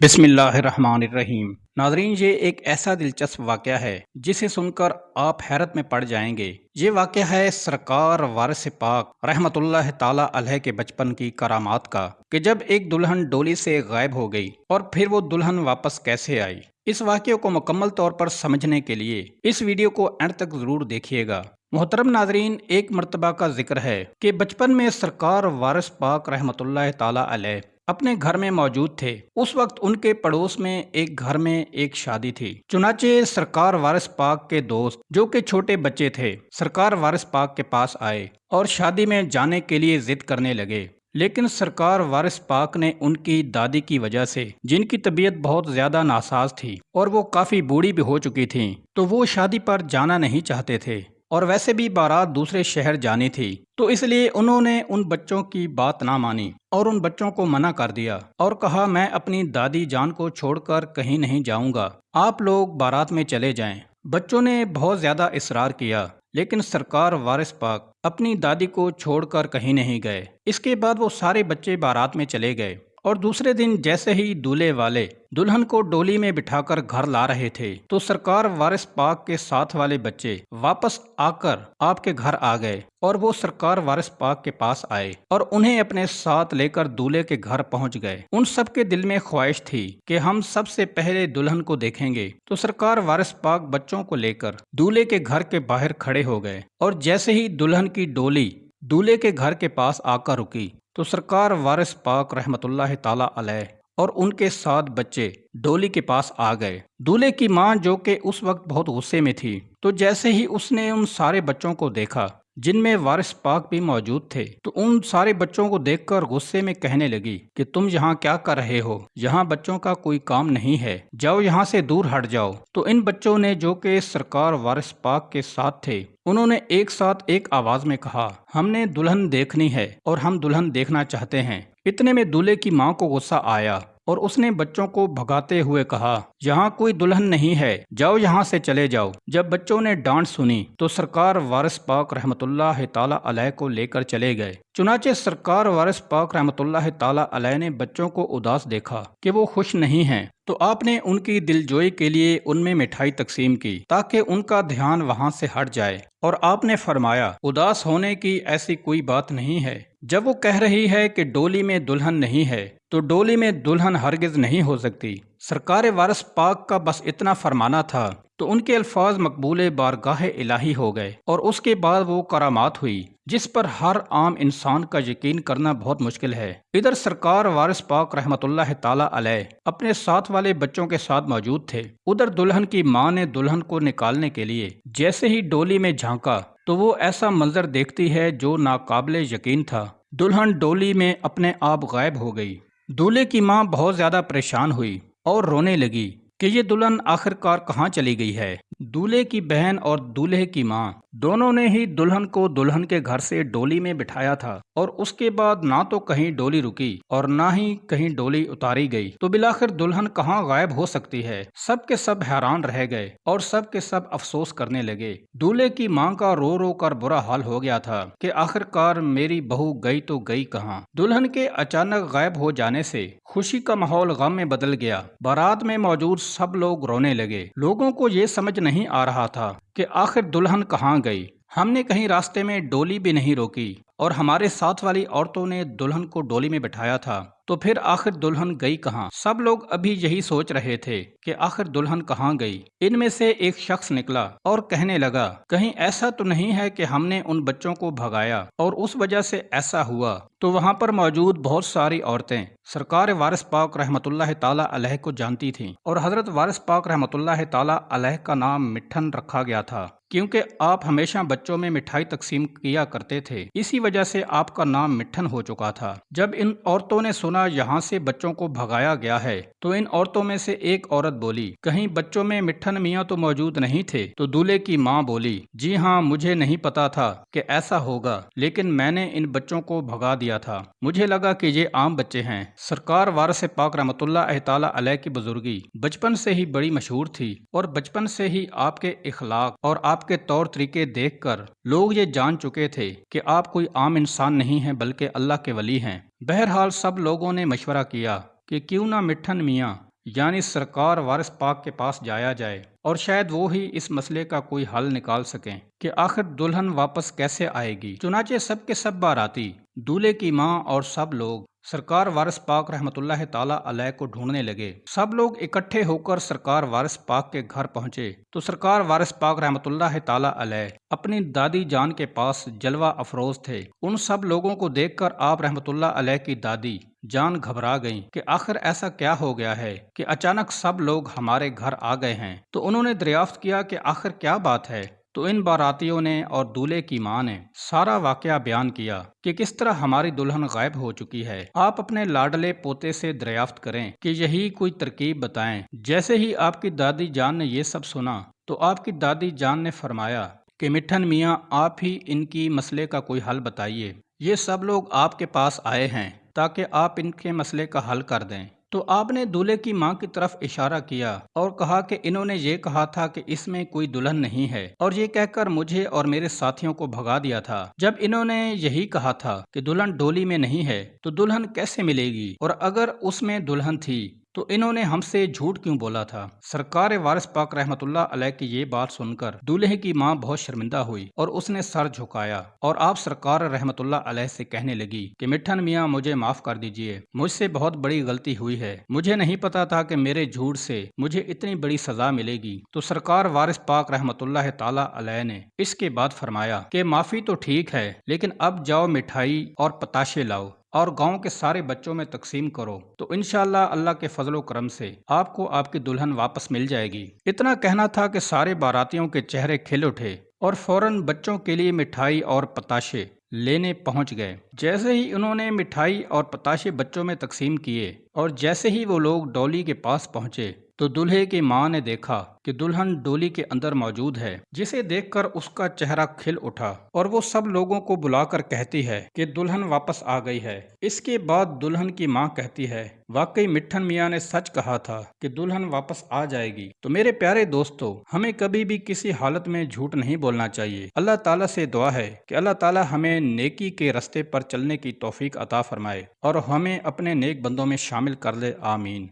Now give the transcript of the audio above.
بسم اللہ الرحمن الرحیم۔ ناظرین، یہ ایک ایسا دلچسپ واقعہ ہے جسے سن کر آپ حیرت میں پڑ جائیں گے۔ یہ واقعہ ہے سرکار وارث پاک رحمت اللہ تعالی علیہ کے بچپن کی کرامات کا، کہ جب ایک دلہن ڈولی سے غائب ہو گئی اور پھر وہ دلہن واپس کیسے آئی۔ اس واقعے کو مکمل طور پر سمجھنے کے لیے اس ویڈیو کو اینڈ تک ضرور دیکھیے گا۔ محترم ناظرین، ایک مرتبہ کا ذکر ہے کہ بچپن میں سرکار وارث پاک رحمت اللہ تعالی علیہ اپنے گھر میں موجود تھے۔ اس وقت ان کے پڑوس میں ایک گھر میں ایک شادی تھی۔ چنانچہ سرکار وارث پاک کے دوست جو کہ چھوٹے بچے تھے سرکار وارث پاک کے پاس آئے اور شادی میں جانے کے لیے ضد کرنے لگے، لیکن سرکار وارث پاک نے ان کی دادی کی وجہ سے، جن کی طبیعت بہت زیادہ ناساز تھی اور وہ کافی بوڑھی بھی ہو چکی تھیں، تو وہ شادی پر جانا نہیں چاہتے تھے، اور ویسے بھی بارات دوسرے شہر جانی تھی، تو اس لیے انہوں نے ان بچوں کی بات نہ مانی اور ان بچوں کو منع کر دیا اور کہا، میں اپنی دادی جان کو چھوڑ کر کہیں نہیں جاؤں گا، آپ لوگ بارات میں چلے جائیں۔ بچوں نے بہت زیادہ اصرار کیا، لیکن سرکار وارث پاک اپنی دادی کو چھوڑ کر کہیں نہیں گئے۔ اس کے بعد وہ سارے بچے بارات میں چلے گئے، اور دوسرے دن جیسے ہی دولہے والے دلہن کو ڈولی میں بٹھا کر گھر لا رہے تھے، تو سرکار وارث پاک کے ساتھ والے بچے واپس آ کر آپ کے گھر آ گئے، اور وہ سرکار وارث پاک کے پاس آئے اور انہیں اپنے ساتھ لے کر دولہے کے گھر پہنچ گئے۔ ان سب کے دل میں خواہش تھی کہ ہم سب سے پہلے دلہن کو دیکھیں گے، تو سرکار وارث پاک بچوں کو لے کر دولہے کے گھر کے باہر کھڑے ہو گئے، اور جیسے ہی دلہن کی ڈولی دولہے کے گھر کے پاس آ کر رکی، تو سرکار وارث پاک رحمت اللہ تعالی علیہ اور ان کے ساتھ بچے ڈولی کے پاس آ گئے۔ دولہے کی ماں جو کہ اس وقت بہت غصے میں تھی، تو جیسے ہی اس نے ان سارے بچوں کو دیکھا جن میں وارث پاک بھی موجود تھے، تو ان سارے بچوں کو دیکھ کر غصے میں کہنے لگی کہ تم یہاں کیا کر رہے ہو؟ یہاں بچوں کا کوئی کام نہیں ہے، جاؤ یہاں سے دور ہٹ جاؤ۔ تو ان بچوں نے جو کہ سرکار وارث پاک کے ساتھ تھے، انہوں نے ایک ساتھ ایک آواز میں کہا، ہم نے دلہن دیکھنی ہے اور ہم دلہن دیکھنا چاہتے ہیں۔ اتنے میں دولہے کی ماں کو غصہ آیا اور اس نے بچوں کو بھگاتے ہوئے کہا، یہاں کوئی دلہن نہیں ہے، جاؤ یہاں سے چلے جاؤ۔ جب بچوں نے ڈانٹ سنی تو سرکار وارث پاک رحمت اللہ تعالی علیہ کو لے کر چلے گئے۔ چنانچہ سرکار وارث پاک رحمت اللہ تعالی علیہ نے بچوں کو اداس دیکھا کہ وہ خوش نہیں ہیں، تو آپ نے ان کی دلجوئی کے لیے ان میں مٹھائی تقسیم کی تاکہ ان کا دھیان وہاں سے ہٹ جائے، اور آپ نے فرمایا، اداس ہونے کی ایسی کوئی بات نہیں ہے۔ جب وہ کہہ رہی ہے کہ ڈولی میں دلہن نہیں ہے، تو ڈولی میں دلہن ہرگز نہیں ہو سکتی۔ سرکار وارث پاک کا بس اتنا فرمانا تھا، تو ان کے الفاظ مقبول بارگاہ الہی ہو گئے، اور اس کے بعد وہ کرامات ہوئی جس پر ہر عام انسان کا یقین کرنا بہت مشکل ہے۔ ادھر سرکار وارث پاک رحمت اللہ تعالی علیہ اپنے ساتھ والے بچوں کے ساتھ موجود تھے۔ ادھر دلہن کی ماں نے دلہن کو نکالنے کے لیے جیسے ہی ڈولی میں جھانکا، تو وہ ایسا منظر دیکھتی ہے جو ناقابل یقین تھا۔ دلہن ڈولی میں اپنے آپ غائب ہو گئی۔ دولہے کی ماں بہت زیادہ پریشان ہوئی اور رونے لگی کہ یہ دلہن آخرکار کہاں چلی گئی ہے۔ دولہے کی بہن اور دولہے کی ماں دونوں نے ہی دلہن کو دلہن کے گھر سے ڈولی میں بٹھایا تھا، اور اس کے بعد نہ تو کہیں ڈولی رکی اور نہ ہی کہیں ڈولی اتاری گئی، تو بالآخر دلہن کہاں غائب ہو سکتی ہے؟ سب کے سب حیران رہ گئے اور سب کے سب افسوس کرنے لگے۔ دولہے کی ماں کا رو رو کر برا حال ہو گیا تھا کہ آخرکار میری بہو گئی تو گئی کہاں۔ دلہن کے اچانک غائب ہو جانے سے خوشی کا ماحول غم میں بدل گیا۔ بارات میں موجود سب لوگ رونے لگے۔ لوگوں کو یہ سمجھ نہیں آ رہا تھا کہ آخر دلہن کہاں گئی۔ ہم نے کہیں راستے میں ڈولی بھی نہیں روکی، اور ہمارے ساتھ والی عورتوں نے دلہن کو ڈولی میں بٹھایا تھا، تو پھر آخر دلہن گئی کہاں؟ سب لوگ ابھی یہی سوچ رہے تھے کہ آخر دلہن کہاں گئی۔ ان میں سے ایک شخص نکلا اور کہنے لگا، کہیں ایسا تو نہیں ہے کہ ہم نے ان بچوں کو بھگایا اور اس وجہ سے ایسا ہوا؟ تو وہاں پر موجود بہت ساری عورتیں سرکار وارث پاک رحمت اللہ تعالی علیہ کو جانتی تھیں، اور حضرت وارث پاک رحمت اللہ تعالی علیہ کا نام مٹھن رکھا گیا تھا، کیونکہ آپ ہمیشہ بچوں میں مٹھائی تقسیم کیا کرتے تھے، اسی وجہ سے آپ کا نام مٹھن ہو چکا تھا۔ جب ان عورتوں نے سنا یہاں سے بچوں کو بھگایا گیا ہے، تو ان عورتوں میں سے ایک عورت بولی، کہیں بچوں میں مٹھن میاں تو موجود نہیں تھے؟ تو دولہے کی ماں بولی، جی ہاں، مجھے نہیں پتا تھا کہ ایسا ہوگا، لیکن میں نے ان بچوں کو بھگا دیا تھا، مجھے لگا کہ یہ عام بچے ہیں۔ سرکار وارث پاک رحمت اللہ تعالی علیہ کی بزرگی بچپن سے ہی بڑی مشہور تھی، اور بچپن سے ہی آپ کے اخلاق اور آپ کے طور طریقے دیکھ کر لوگ یہ جان چکے تھے کہ آپ کوئی عام انسان نہیں ہیں بلکہ اللہ کے ولی ہیں۔ بہرحال سب لوگوں نے مشورہ کیا کہ کیوں نہ مٹھن میاں یعنی سرکار وارث پاک کے پاس جایا جائے اور شاید وہ ہی اس مسئلے کا کوئی حل نکال سکیں کہ آخر دلہن واپس کیسے آئے گی۔ چنانچہ سب کے سب باراتی، دولہے کی ماں اور سب لوگ سرکار وارث پاک رحمۃ اللہ تعالیٰ علیہ کو ڈھونڈنے لگے۔ سب لوگ اکٹھے ہو کر سرکار وارث پاک کے گھر پہنچے تو سرکار وارث پاک رحمۃ اللہ تعالیٰ علیہ اپنی دادی جان کے پاس جلوہ افروز تھے۔ ان سب لوگوں کو دیکھ کر آپ رحمۃ اللہ علیہ کی دادی جان گھبرا گئیں کہ آخر ایسا کیا ہو گیا ہے کہ اچانک سب لوگ ہمارے گھر آ گئے ہیں۔ تو انہوں نے دریافت کیا کہ آخر کیا بات ہے۔ تو ان باراتیوں نے اور دولہے کی ماں نے سارا واقعہ بیان کیا کہ کس طرح ہماری دلہن غائب ہو چکی ہے۔ آپ اپنے لاڈلے پوتے سے دریافت کریں کہ یہی کوئی ترکیب بتائیں۔ جیسے ہی آپ کی دادی جان نے یہ سب سنا تو آپ کی دادی جان نے فرمایا کہ مٹھن میاں آپ ہی ان کی مسئلے کا کوئی حل بتائیے۔ یہ سب لوگ آپ کے پاس آئے ہیں تاکہ آپ ان کے مسئلے کا حل کر دیں۔ تو آپ نے دولہے کی ماں کی طرف اشارہ کیا اور کہا کہ انہوں نے یہ کہا تھا کہ اس میں کوئی دلہن نہیں ہے، اور یہ کہہ کر مجھے اور میرے ساتھیوں کو بھگا دیا تھا۔ جب انہوں نے یہی کہا تھا کہ دلہن ڈولی میں نہیں ہے تو دلہن کیسے ملے گی، اور اگر اس میں دلہن تھی تو انہوں نے ہم سے جھوٹ کیوں بولا تھا۔ سرکار وارث پاک رحمۃ اللہ علیہ کی یہ بات سن کر دولہے کی ماں بہت شرمندہ ہوئی اور اس نے سر جھکایا اور آپ سرکار رحمۃ اللہ علیہ سے کہنے لگی کہ مٹھن میاں مجھے معاف کر دیجئے، مجھ سے بہت بڑی غلطی ہوئی ہے، مجھے نہیں پتا تھا کہ میرے جھوٹ سے مجھے اتنی بڑی سزا ملے گی۔ تو سرکار وارث پاک رحمۃ اللہ تعالیٰ علیہ نے اس کے بعد فرمایا کہ معافی تو ٹھیک ہے، لیکن اب جاؤ مٹھائی اور پتاشے لاؤ اور گاؤں کے سارے بچوں میں تقسیم کرو، تو انشاءاللہ اللہ کے فضل و کرم سے آپ کو آپ کی دلہن واپس مل جائے گی۔ اتنا کہنا تھا کہ سارے باراتیوں کے چہرے کھل اٹھے اور فوراً بچوں کے لیے مٹھائی اور پتاشے لینے پہنچ گئے۔ جیسے ہی انہوں نے مٹھائی اور پتاشے بچوں میں تقسیم کیے اور جیسے ہی وہ لوگ ڈولی کے پاس پہنچے تو دولہے کی ماں نے دیکھا کہ دلہن ڈولی کے اندر موجود ہے، جسے دیکھ کر اس کا چہرہ کھل اٹھا اور وہ سب لوگوں کو بلا کر کہتی ہے کہ دلہن واپس آ گئی ہے۔ اس کے بعد دلہن کی ماں کہتی ہے واقعی مٹھن میاں نے سچ کہا تھا کہ دلہن واپس آ جائے گی۔ تو میرے پیارے دوستو، ہمیں کبھی بھی کسی حالت میں جھوٹ نہیں بولنا چاہیے۔ اللہ تعالیٰ سے دعا ہے کہ اللہ تعالیٰ ہمیں نیکی کے راستے پر چلنے کی توفیق عطا فرمائے اور ہمیں اپنے نیک بندوں میں شامل کر لے، آمین۔